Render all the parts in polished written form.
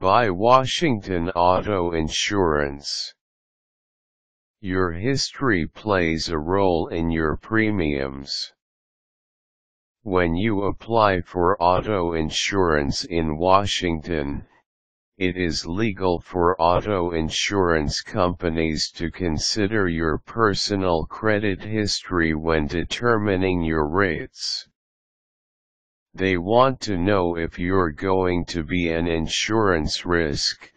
By Washington Auto Insurance. Your history plays a role in your premiums. When you apply for auto insurance in Washington, it is legal for auto insurance companies to consider your personal credit history when determining your rates. They want to know if you're going to be an insurance risk,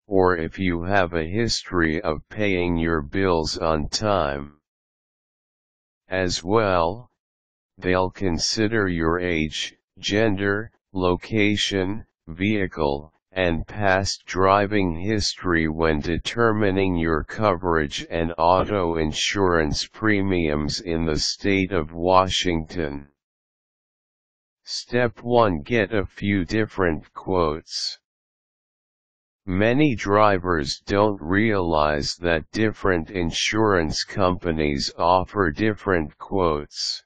or if you have a history of paying your bills on time. As well, they'll consider your age, gender, location, vehicle, and past driving history when determining your coverage and auto insurance premiums in the state of Washington. Step 1. Get a few different quotes. Many drivers don't realize that different insurance companies offer different quotes.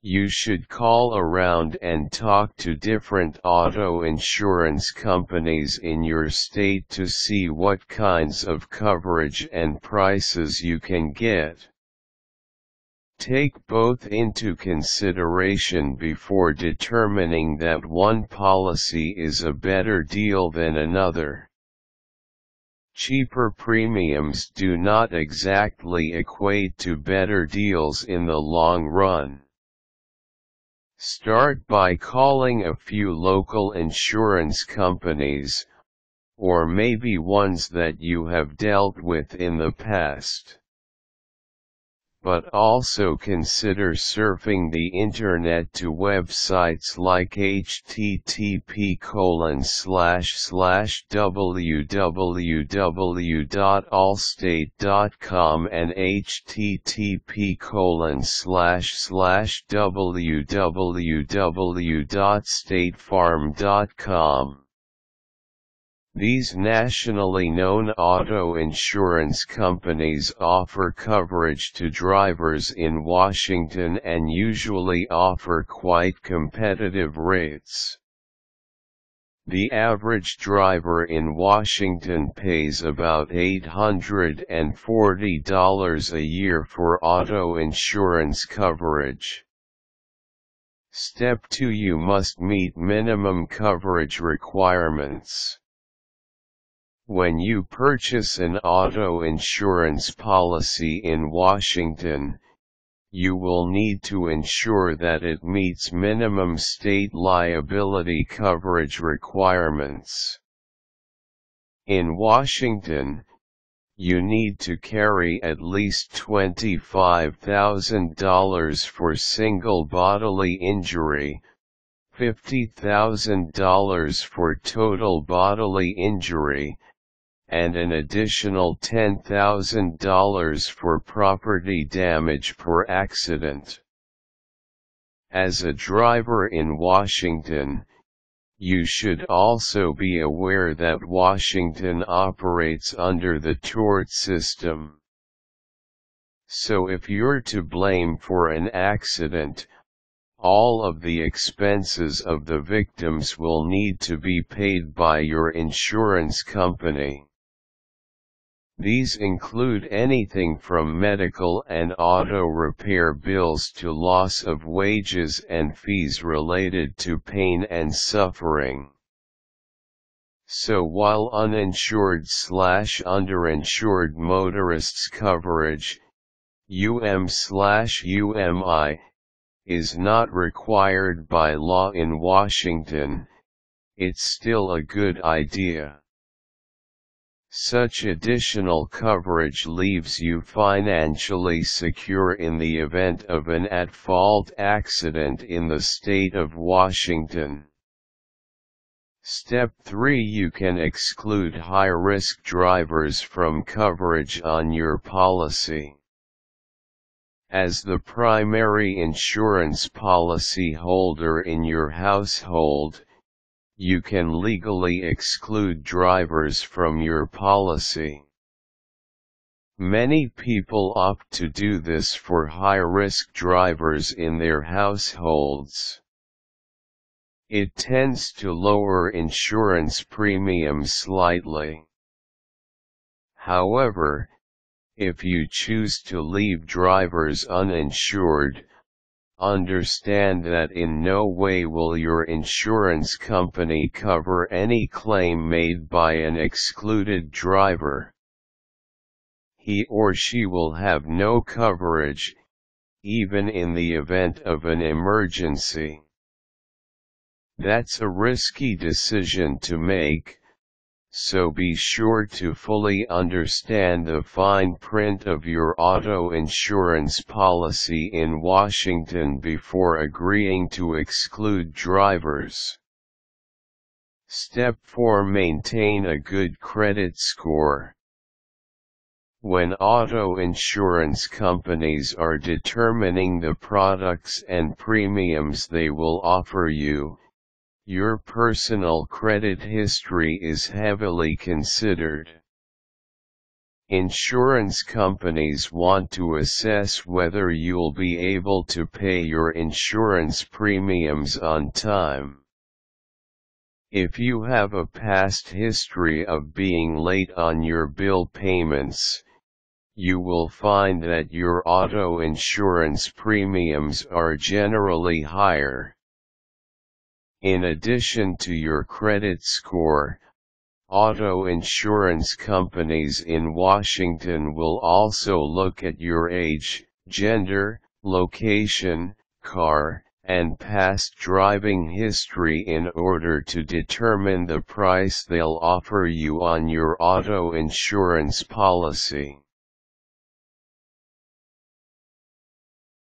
You should call around and talk to different auto insurance companies in your state to see what kinds of coverage and prices you can get. Take both into consideration before determining that one policy is a better deal than another. Cheaper premiums do not exactly equate to better deals in the long run. Start by calling a few local insurance companies, or maybe ones that you have dealt with in the past. But also consider surfing the internet to websites like http://www.allstate.com and http://www.statefarm.com. These nationally known auto insurance companies offer coverage to drivers in Washington and usually offer quite competitive rates. The average driver in Washington pays about $840 a year for auto insurance coverage. Step 2. You must meet minimum coverage requirements. When you purchase an auto insurance policy in Washington, you will need to ensure that it meets minimum state liability coverage requirements. In Washington, you need to carry at least $25,000 for single bodily injury, $50,000 for total bodily injury, and an additional $10,000 for property damage per accident. As a driver in Washington, you should also be aware that Washington operates under the tort system. So if you're to blame for an accident, all of the expenses of the victims will need to be paid by your insurance company. These include anything from medical and auto repair bills to loss of wages and fees related to pain and suffering. So while uninsured/underinsured motorists coverage, UM/UMI, is not required by law in Washington, it's still a good idea. Such additional coverage leaves you financially secure in the event of an at-fault accident in the state of Washington. Step 3. You can exclude high-risk drivers from coverage on your policy. As the primary insurance policy holder in your household, you can legally exclude drivers from your policy. Many people opt to do this for high-risk drivers in their households. it tends to lower insurance premiums slightly. However, if you choose to leave drivers uninsured, understand that in no way will your insurance company cover any claim made by an excluded driver. He or she will have no coverage, even in the event of an emergency. That's a risky decision to make, so be sure to fully understand the fine print of your auto insurance policy in Washington before agreeing to exclude drivers. Step 4. Maintain a good credit score. When auto insurance companies are determining the products and premiums they will offer you, your personal credit history is heavily considered. Insurance companies want to assess whether you'll be able to pay your insurance premiums on time. If you have a past history of being late on your bill payments, you will find that your auto insurance premiums are generally higher. In addition to your credit score, auto insurance companies in Washington will also look at your age, gender, location, car, and past driving history in order to determine the price they'll offer you on your auto insurance policy.